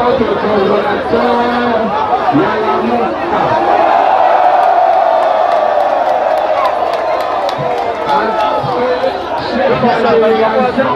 notre coordonnateur Yalamouka. Chef de la délégation.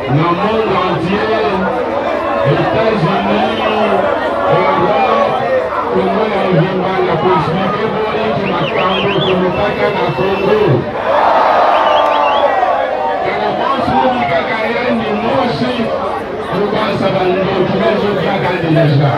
Dans le monde entier, États-Unis, Europe, Congo ya Uvimba na kuexplike boli kimakambo kumutaka na Congo. Kana mosi mubika yani mosi mubasa bando kimezo kiaka ndinesha.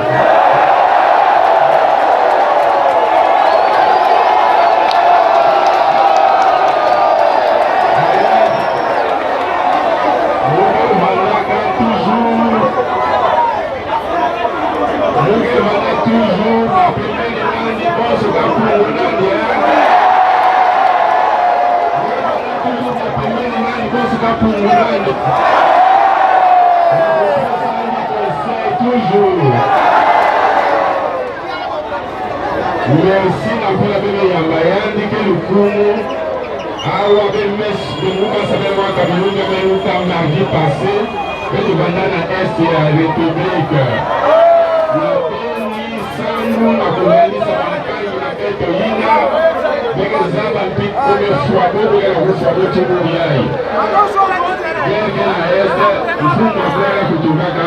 Merci na pela bebe yamba yandi ke lukumu awa be mes de muka sabe wa kabilunga be uta mardi passé be de bandana est ya république na beni sangu na kolani sabakai na beto yina be zaba pik ko be swabo be ya swabo chibu yai be na est mfumo wa kutumaka